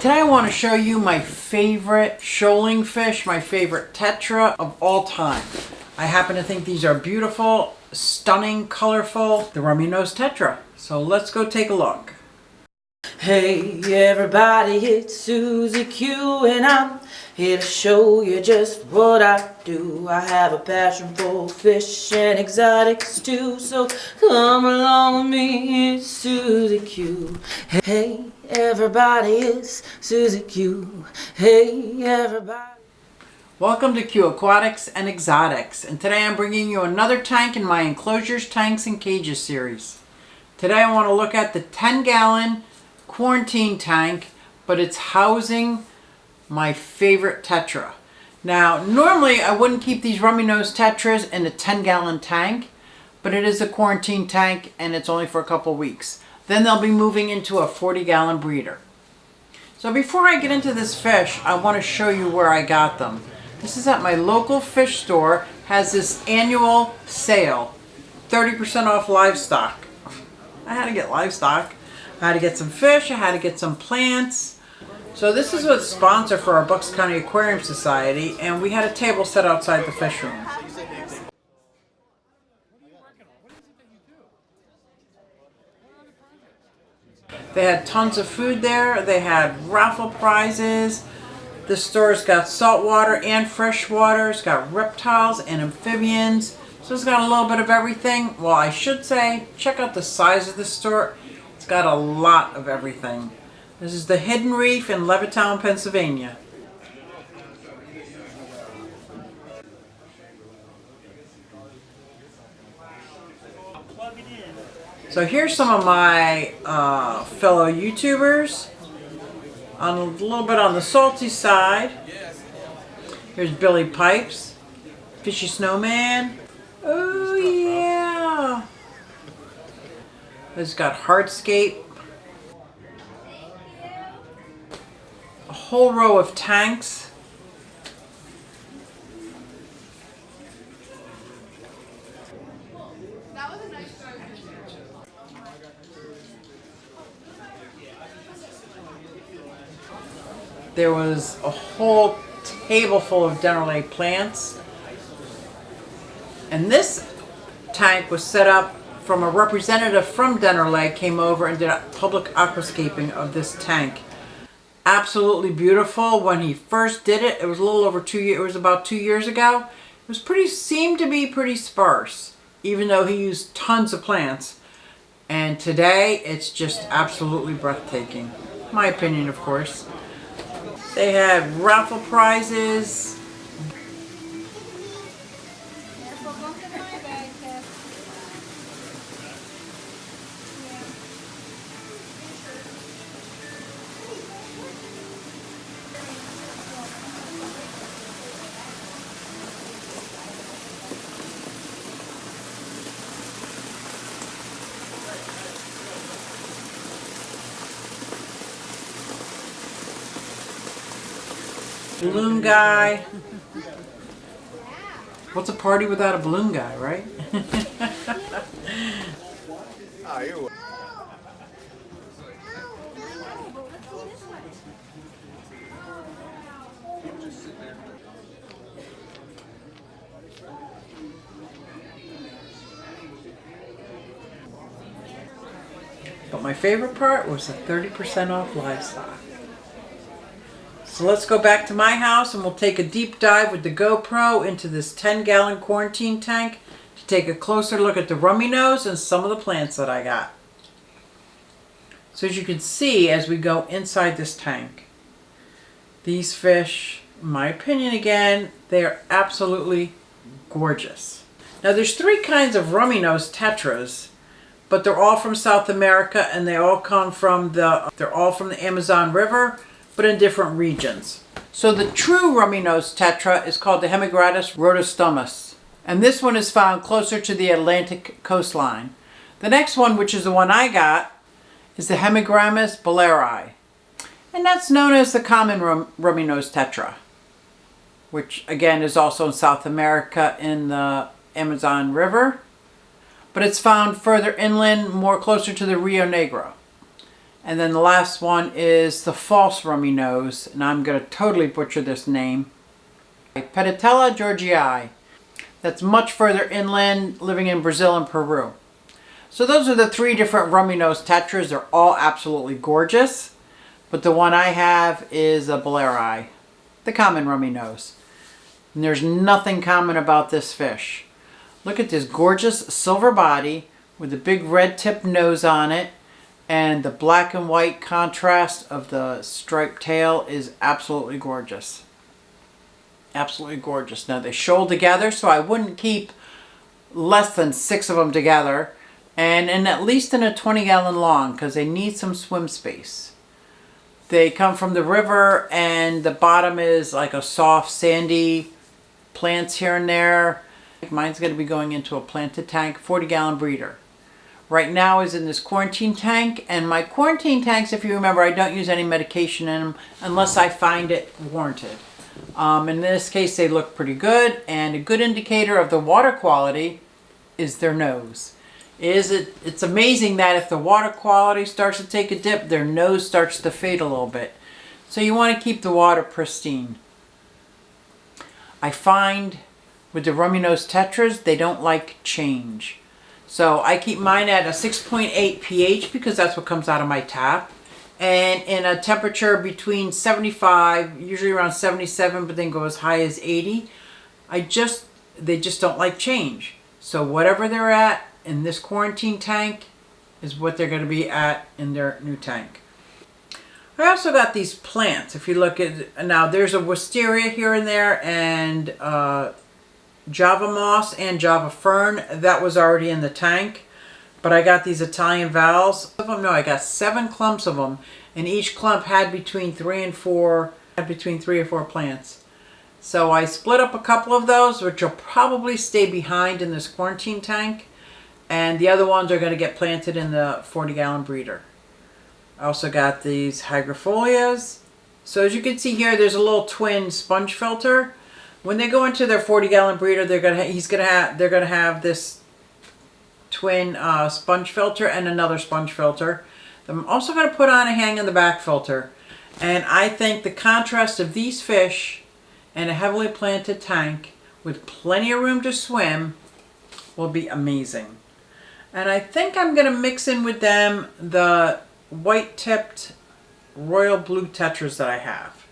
Today I want to show you my favorite shoaling fish, my favorite tetra of all time. I happen to think these are beautiful, stunning, colorful, the Rummy Nose Tetra. So let's go take a look. Hey everybody, it's Susie Q and I'm here to show you just what I do. I have a passion for fish and exotics too, so come along with me, it's Susie Q. Hey everybody, it's Susie Q. Hey everybody. Welcome to QueAquatics and Exotics, and today I'm bringing you another tank in my Enclosures, Tanks, and Cages series. Today I want to look at the 10-gallon quarantine tank, but it's housing my favorite tetra. Now, normally I wouldn't keep these Rummy Nose Tetras in a 10-gallon tank, but it is a quarantine tank and it's only for a couple weeks. Then they'll be moving into a 40-gallon breeder. So before I get into this fish, I want to show you where I got them. This is at my local fish store. Has this annual sale, 30% off livestock. I had to get livestock. I had to get some fish, I had to get some plants. So this is what's sponsor for our Bucks County Aquarium Society, and we had a table set outside the fish room. They had tons of food there, they had raffle prizes. The store's got saltwater and freshwater, it's got reptiles and amphibians. So it's got a little bit of everything. Well, I should say, check out the size of the store. It's got a lot of everything. This is the Hidden Reef in Levittown, Pennsylvania. So here's some of my fellow YouTubers. A little bit on the salty side. Here's Billy Pipes, Fishy Snowman. Oh yeah. It's got Hardscape. A whole row of tanks. There was a whole table full of Dennerle plants. And this tank was set up from a representative from Dennerle came over and did a public aquascaping of this tank. Absolutely beautiful. When he first did it, it was a little over 2 years. It was about 2 years ago. It was seemed to be pretty sparse, even though he used tons of plants. And today, it's just absolutely breathtaking. My opinion, of course. They had raffle prizes. Balloon guy. What's a party without a balloon guy, right? But my favorite part was the 30% off livestock. So let's go back to my house and we'll take a deep dive with the GoPro into this 10-gallon quarantine tank to take a closer look at the Rummy Nose and some of the plants that I got. So as you can see as we go inside this tank, these fish, in my opinion again, they are absolutely gorgeous. Now there's three kinds of Rummy Nose Tetras, but they're all from South America and they all come from they're all from the Amazon River, but in different regions. So the true Rummy Nose Tetra is called the Hemigratis rhodostomus, and this one is found closer to the Atlantic coastline. The next one, which is the one I got, is the Hemigramis bowleri, and that's known as the common Rummy Nose Tetra, which again is also in South America in the Amazon River, but it's found further inland, more closer to the Rio Negro. And then the last one is the false rummy nose, and I'm going to totally butcher this name. Pedicella georgii. That's much further inland, living in Brazil and Peru. So those are the 3 different rummy nose tetras. They're all absolutely gorgeous. But the one I have is a Blairi, the common rummy nose. And there's nothing common about this fish. Look at this gorgeous silver body with a big red tip nose on it. And the black and white contrast of the striped tail is absolutely gorgeous. Absolutely gorgeous. Now they shoal together, so I wouldn't keep less than 6 of them together. And at least in a 20-gallon long, because they need some swim space. They come from the river, and the bottom is like a soft, sandy plants here and there. Mine's going to be going into a planted tank, 40-gallon breeder. Right now is in this quarantine tank, and my quarantine tanks, if you remember, I don't use any medication in them unless I find it warranted. In this case, they look pretty good, and a good indicator of the water quality is their nose. It's amazing that if the water quality starts to take a dip, their nose starts to fade a little bit. So you want to keep the water pristine. I find with the Rummy Nose Tetras, they don't like change. So I keep mine at a 6.8 pH because that's what comes out of my tap. And in a temperature between 75, usually around 77, but then go as high as 80. They just don't like change. So whatever they're at in this quarantine tank is what they're going to be at in their new tank. I also got these plants. If you look at, now there's a wisteria here and there, and Java moss and Java fern. That was already in the tank. But I got these Italian vowels. No, I got 7 clumps of them, and each clump had between 3 or 4 plants. So I split up a couple of those, which will probably stay behind in this quarantine tank. And the other ones are going to get planted in the 40-gallon breeder. I also got these hygropholias. So as you can see here, there's a little twin sponge filter. When they go into their 40-gallon breeder, they're going to have this twin sponge filter and another sponge filter. I'm also going to put on a hang in the back filter. And I think the contrast of these fish in a heavily planted tank with plenty of room to swim will be amazing. And I think I'm going to mix in with them the white-tipped royal blue tetras that I have.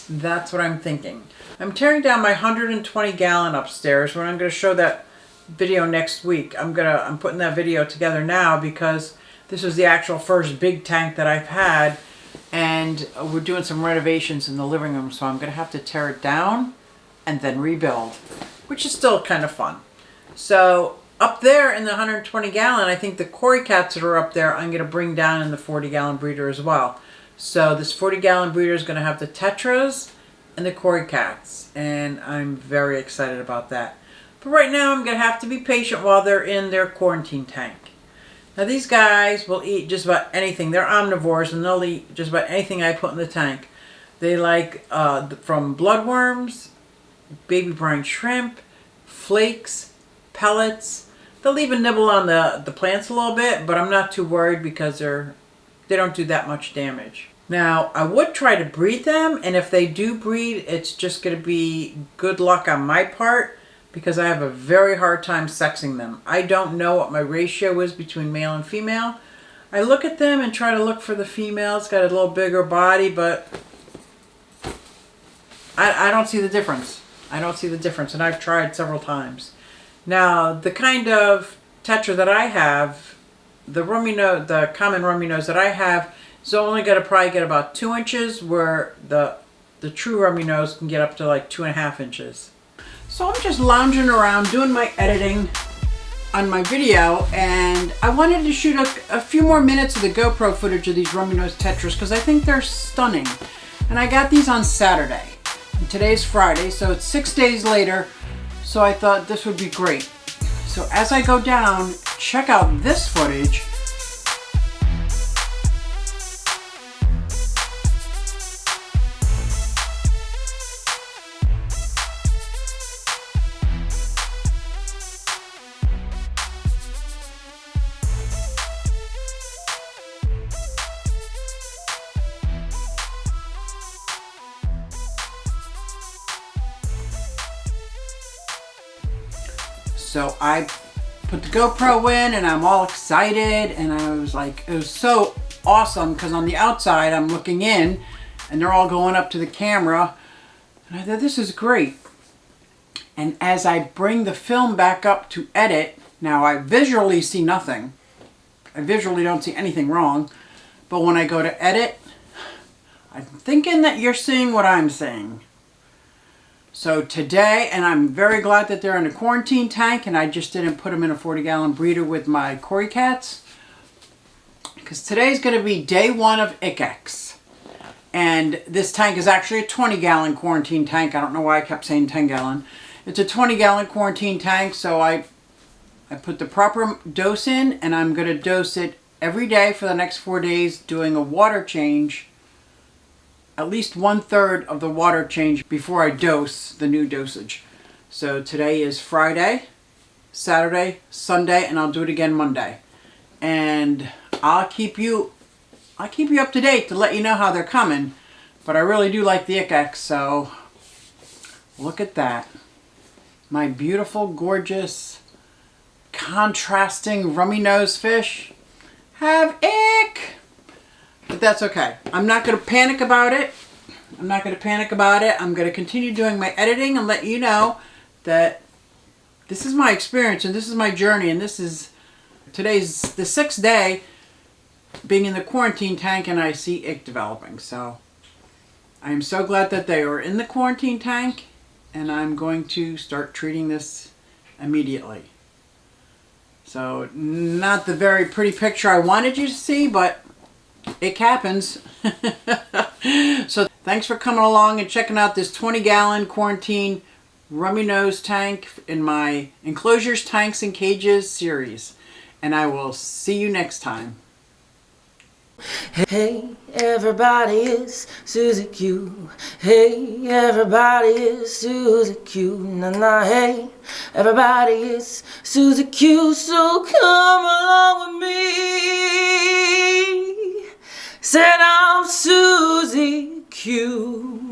That's what I'm thinking. I'm tearing down my 120-gallon upstairs. When I'm going to show that video next week. I'm putting that video together now because this was the actual first big tank that I've had, and we're doing some renovations in the living room, so I'm going to have to tear it down and then rebuild, which is still kind of fun. So up there in the 120-gallon, I think the cory cats that are up there, I'm going to bring down in the 40-gallon breeder as well. So this 40-gallon breeder is going to have the tetras and the cory cats, and I'm very excited about that. But right now, I'm going to have to be patient while they're in their quarantine tank. Now, these guys will eat just about anything. They're omnivores, and they'll eat just about anything I put in the tank. They like from bloodworms, baby brine shrimp, flakes, pellets. They'll even nibble on the plants a little bit, but I'm not too worried because they don't do that much damage. Now, I would try to breed them, and if they do breed, it's just going to be good luck on my part, because I have a very hard time sexing them. I don't know what my ratio is between male and female. I look at them and try to look for the female. It's got a little bigger body, but I don't see the difference. I don't see the difference, and I've tried several times. Now, the kind of tetra that I have, the common rummy nose that I have, is only going to probably get about 2 inches, where the true rummy nose can get up to like 2.5 inches. So I'm just lounging around doing my editing on my video, and I wanted to shoot a few more minutes of the GoPro footage of these Rummy Nose Tetras because I think they're stunning. And I got these on Saturday. And today's Friday, so it's 6 days later, so I thought this would be great. So as I go down, check out this footage. So I put the GoPro in and I'm all excited, and I was like, it was so awesome because on the outside I'm looking in and they're all going up to the camera, and I thought, this is great. And as I bring the film back up to edit, now I visually see nothing. I visually don't see anything wrong, but when I go to edit, I'm thinking that you're seeing what I'm seeing. So today, and I'm very glad that they're in a quarantine tank and I just didn't put them in a 40-gallon breeder with my Cory cats, because today's going to be day one of ICX. And this tank is actually a 20-gallon quarantine tank. I don't know why I kept saying 10-gallon. It's a 20-gallon quarantine tank, so I put the proper dose in, and I'm going to dose it every day for the next 4 days, doing a water change, at least 1/3 of the water change before I dose the new dosage. So today is Friday, Saturday, Sunday, and I'll do it again Monday. And I'll keep you up to date to let you know how they're coming. But I really do like the ICX, so look at that. My beautiful, gorgeous, contrasting rummy nose fish have ick. But that's okay. I'm not going to panic about it. I'm going to continue doing my editing and let you know that this is my experience and this is my journey, and today's the 6th day being in the quarantine tank, and I see ick developing. So I am so glad that they are in the quarantine tank, and I'm going to start treating this immediately. So not the very pretty picture I wanted you to see, but it happens. So thanks for coming along and checking out this 20-gallon quarantine rummy nose tank in my Enclosures, Tanks, and Cages series. And I will see you next time. Hey, everybody, it's Susie Q. Hey, everybody, it's Susie Q. Na, hey, everybody, it's Susie Q. So come along with me. Said I'm Susie Q.